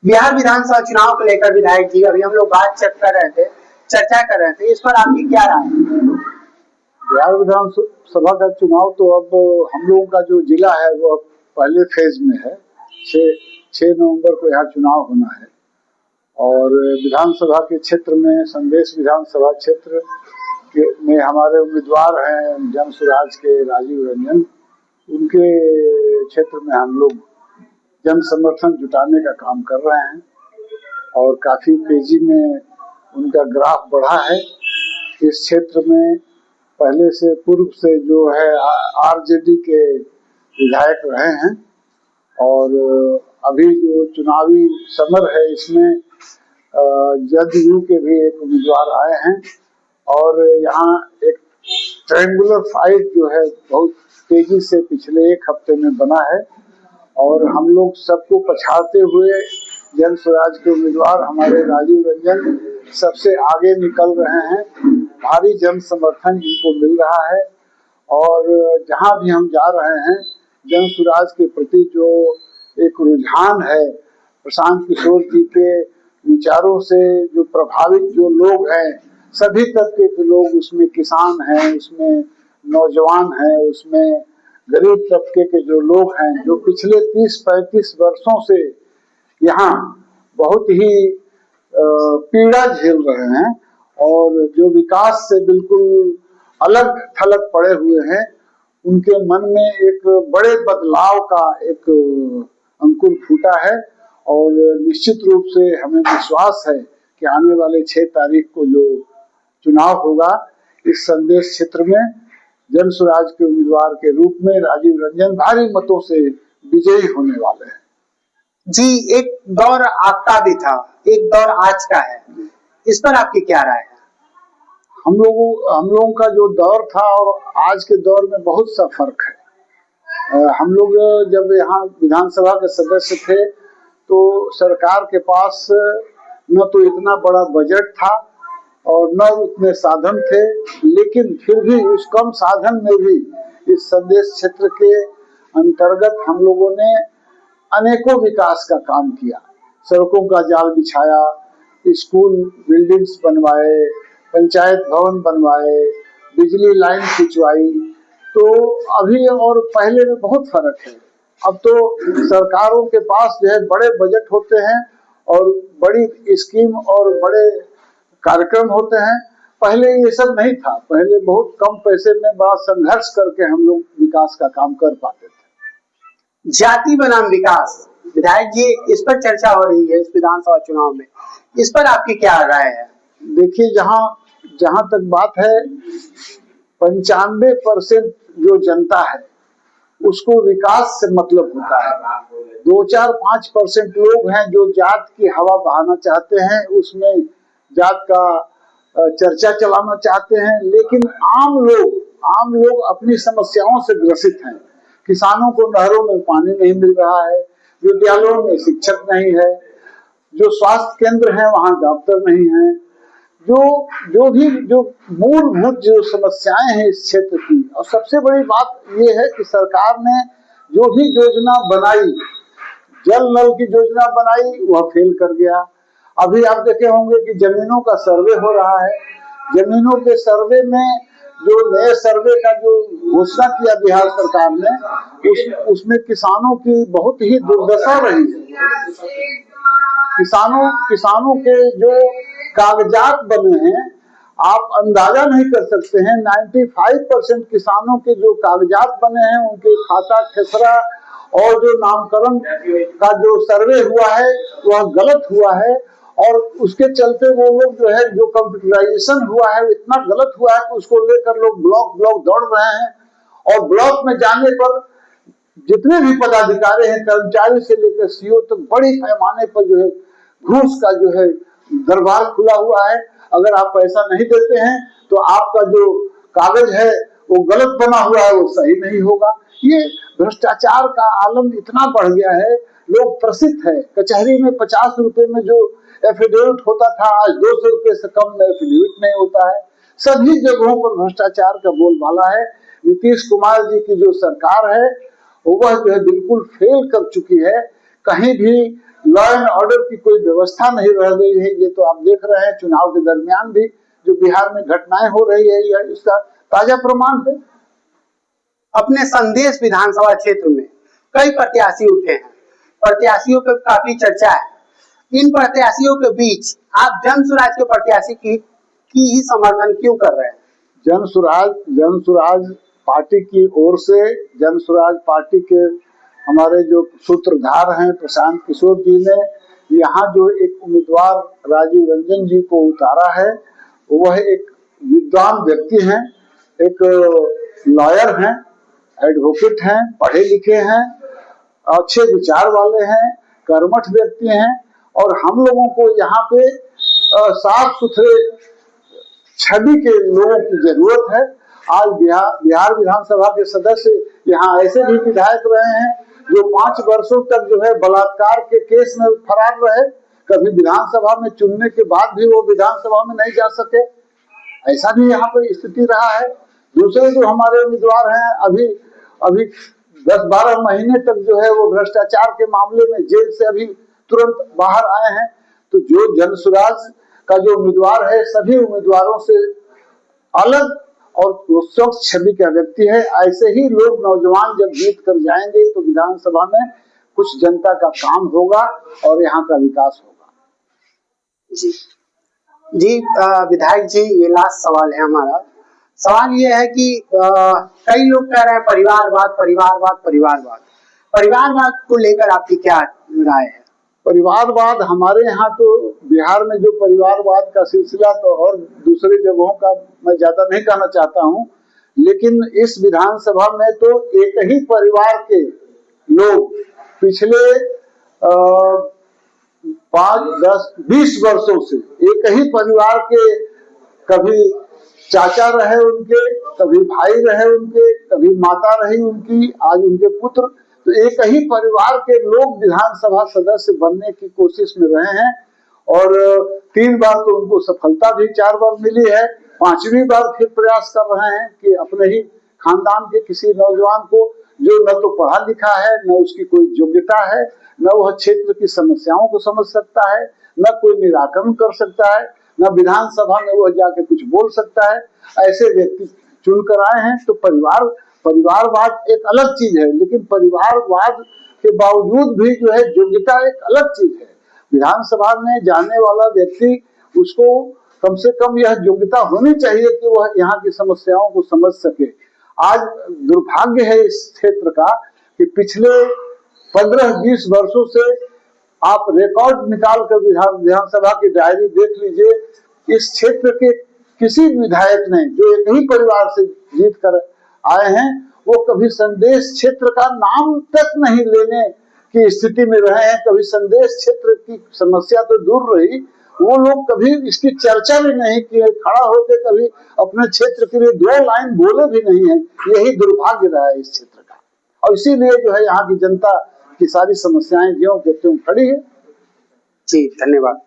बिहार विधानसभा चुनाव को लेकर विधायक जी अभी हम लोग चर्चा कर रहे थे, इस पर आपकी क्या राय है? बिहार विधानसभा का चुनाव तो अब हम लोगों का जो जिला है वो अब पहले फेज में है। 6 नवंबर को यहाँ चुनाव होना है और विधानसभा के क्षेत्र में संदेश विधानसभा क्षेत्र में हमारे उम्मीदवार हैं जन सुराज के राजीव रंजन। उनके क्षेत्र में हम लोग जन समर्थन जुटाने का काम कर रहे हैं और काफी तेजी में उनका ग्राफ बढ़ा है। इस क्षेत्र में पहले से पूर्व से जो है आरजेडी के विधायक रहे हैं और अभी जो चुनावी समर है इसमें जदयू के भी एक उम्मीदवार आए हैं और यहाँ एक ट्रायंगुलर फाइट जो है बहुत तेजी से पिछले एक हफ्ते में बना है और हम लोग सबको पछाड़ते हुए जन स्वराज के उम्मीदवार हमारे राजीव रंजन सबसे आगे निकल रहे हैं। भारी जन समर्थन इनको मिल रहा है और जहां भी हम जा रहे हैं जन स्वराज के प्रति जो एक रुझान है, प्रशांत किशोर जी के विचारों से जो प्रभावित जो लोग हैं, सभी तबके के लोग, उसमें किसान हैं, उसमें नौजवान हैं, उसमें गरीब तबके के जो लोग हैं, जो पिछले 30-35 वर्षों से यहाँ बहुत ही पीड़ा झेल रहे हैं और जो विकास से बिल्कुल अलग थलग पड़े हुए हैं, उनके मन में एक बड़े बदलाव का एक अंकुर फूटा है और निश्चित रूप से हमें विश्वास है कि आने वाले 6 तारीख को जो चुनाव होगा इस संदेश क्षेत्र में जन स्वराज के उम्मीदवार के रूप में राजीव रंजन भारी मतों से विजयी होने वाले हैं। जी, एक दौर आपका भी था, एक दौर आज का है, इस पर आपकी क्या राय है? हम लोगों का जो दौर था और आज के दौर में बहुत सा फर्क है। हम लोग जब यहाँ विधानसभा के सदस्य थे तो सरकार के पास न तो इतना बड़ा बजट था और न उतने साधन थे, लेकिन फिर भी उस कम साधन में भी इस संदेश क्षेत्र के अंतर्गत हम लोगों ने अनेकों विकास का काम किया। सड़कों का जाल बिछाया, स्कूल बिल्डिंग्स बनवाए, पंचायत भवन बनवाए, बिजली लाइन खिंचवाई। तो अभी और पहले में बहुत फर्क है। अब तो सरकारों के पास जो है बड़े बजट होते हैं और बड़ी स्कीम और बड़े कार्यक्रम होते हैं। पहले ये सब नहीं था, पहले बहुत कम पैसे में बड़ा संघर्ष करके हम लोग विकास का काम कर पाते थे। जाति बनाम विकास, विधायक जी इस पर चर्चा हो रही है इस विधानसभा चुनाव में, इस पर आपकी क्या राय है? देखिए, जहां तक बात है 95% जो जनता है उसको विकास से मतलब होता है। 2-4-5% लोग हैं जो जात की हवा बहाना चाहते हैं, उसमें जात का चर्चा चलाना चाहते हैं, लेकिन आम लोग अपनी समस्याओं से ग्रसित हैं। किसानों को नहरों में पानी नहीं मिल रहा है, विद्यालयों में शिक्षक नहीं है, जो स्वास्थ्य केंद्र है वहाँ डॉक्टर नहीं है, जो मूलभूत जो समस्याएं हैं इस क्षेत्र की। और सबसे बड़ी बात ये है कि सरकार ने जो भी योजना बनाई, जल नल की योजना बनाई, वह फेल कर गया। अभी आप देखे होंगे कि जमीनों का सर्वे हो रहा है, जमीनों के सर्वे में जो नए सर्वे का जो घोषणा किया बिहार सरकार ने, उसमें किसानों की बहुत ही दुर्दशा रही है। किसानों के जो कागजात बने हैं, आप अंदाजा नहीं कर सकते हैं। 95% किसानों के जो कागजात बने हैं, उनके खाता खेसरा और जो नामकरण का जो सर्वे हुआ है वह गलत हुआ है और उसके चलते वो लोग जो है, जो कंप्यूटराइजेशन हुआ है इतना गलत हुआ है कि उसको लेकर लोग ब्लॉक दौड़ रहे हैं और ब्लॉक में जाने पर जितने भी पदाधिकारी हैं, कर्मचारी से लेकर सीओ तक बड़ी पैमाने पर जो है घूस का जो है दरबार खुला हुआ है। अगर आप पैसा नहीं देते हैं तो आपका जो कागज है वो गलत बना हुआ है, वो सही नहीं होगा। ये भ्रष्टाचार का आलम इतना बढ़ गया है, लोग त्रसित है। कचहरी में 50 रुपए में जो एफिडेविट होता था, आज 200 रुपए से कम में एफिडेविट नहीं होता है। सभी जगहों पर भ्रष्टाचार का बोलबाला है। नीतीश कुमार जी की जो सरकार है वह जो है बिल्कुल फेल कर चुकी है। कहीं भी लॉ एंड ऑर्डर की कोई व्यवस्था नहीं रह गई है। ये तो आप देख रहे हैं चुनाव के दरमियान भी जो बिहार में घटनाएं हो रही है, यह इसका ताजा प्रमाण है। अपने संदेश विधानसभा क्षेत्र में कई प्रत्याशी उठे हैं, प्रत्याशियों पे काफी चर्चा है। इन प्रत्याशियों के बीच आप जन सुराज के प्रत्याशी की ही समर्थन क्यों कर रहे हैं? जन सुराज पार्टी की ओर से, जन सुराज पार्टी के हमारे जो सूत्रधार हैं प्रशांत किशोर जी ने यहाँ जो एक उम्मीदवार राजीव रंजन जी को उतारा है, वह एक विद्वान व्यक्ति हैं, एक लॉयर हैं, एडवोकेट हैं, पढ़े लिखे हैं, अच्छे विचार वाले हैं, कर्मठ व्यक्ति हैं और हम लोगों को यहाँ पे साफ सुथरे छवि के लोगों की जरूरत है। आज बिहार विधानसभा के सदस्य यहाँ ऐसे भी विधायक रहे हैं जो 5 वर्षों तक जो है बलात्कार के केस में फरार रहे, कभी विधानसभा में चुनने के बाद भी वो विधानसभा में नहीं जा सके, ऐसा भी यहाँ पर स्थिति रहा है। दूसरे जो हमारे उम्मीदवार हैं अभी 10-12 महीने तक जो है वो भ्रष्टाचार के मामले में जेल से अभी तुरंत बाहर आए हैं। तो जो जन सुराज का जो उम्मीदवार है सभी उम्मीदवारों से अलग और स्वच्छ छवि का व्यक्ति है। ऐसे ही लोग नौजवान जब जीत कर जाएंगे तो विधानसभा में कुछ जनता का काम होगा और यहाँ का विकास होगा। जी विधायक जी, ये लास्ट सवाल है हमारा। सवाल ये है कि कई लोग कह रहे हैं परिवारवाद को लेकर आपकी क्या राय है? परिवारवाद हमारे यहाँ तो बिहार में जो परिवारवाद का सिलसिला तो और दूसरे जगहों का मैं ज्यादा नहीं कहना चाहता हूँ, लेकिन इस विधानसभा में तो एक ही परिवार के लोग पिछले 5, 10, 20 वर्षों से एक ही परिवार के, कभी चाचा रहे उनके, कभी भाई रहे उनके, कभी माता रही उनकी, आज उनके पुत्र, तो एक ही परिवार के लोग विधानसभा सदस्य बनने की कोशिश में रहे हैं और 3 बार तो उनको सफलता भी 4 बार मिली है। 5वीं बार फिर प्रयास कर रहे हैं कि अपने ही खानदान के किसी नौजवान को जो न तो पढ़ा लिखा है, न उसकी कोई योग्यता है, न वह क्षेत्र की समस्याओं को समझ सकता है, न कोई निराकरण कर सकता है, न विधानसभा में वह जाके कुछ बोल सकता है, ऐसे व्यक्ति चुनकर आए हैं। तो परिवारवाद एक अलग चीज है, लेकिन परिवारवाद के बावजूद भी जो है योग्यता एक अलग चीज है। विधानसभा में जाने वाला व्यक्ति, उसको कम से कम यह योग्यता होनी चाहिए कि वह यहाँ की समस्याओं को समझ सके। आज दुर्भाग्य है इस क्षेत्र का कि पिछले 15-20 वर्षों से आप रिकॉर्ड निकाल कर विधानसभा की डायरी देख लीजिए, इस क्षेत्र के किसी विधायक ने जो एक ही परिवार से जीत कर आए हैं, वो कभी संदेश क्षेत्र का नाम तक नहीं लेने की स्थिति में रहे हैं। कभी संदेश क्षेत्र की समस्या तो दूर रही, वो लोग कभी इसकी चर्चा भी नहीं किए, खड़ा होकर कभी अपने क्षेत्र के लिए 2 लाइन बोले भी नहीं है। यही दुर्भाग्य रहा है इस क्षेत्र का, और इसीलिए जो है यहाँ की जनता की सारी समस्याएं ज्यों के त्यों खड़ी है। जी, धन्यवाद।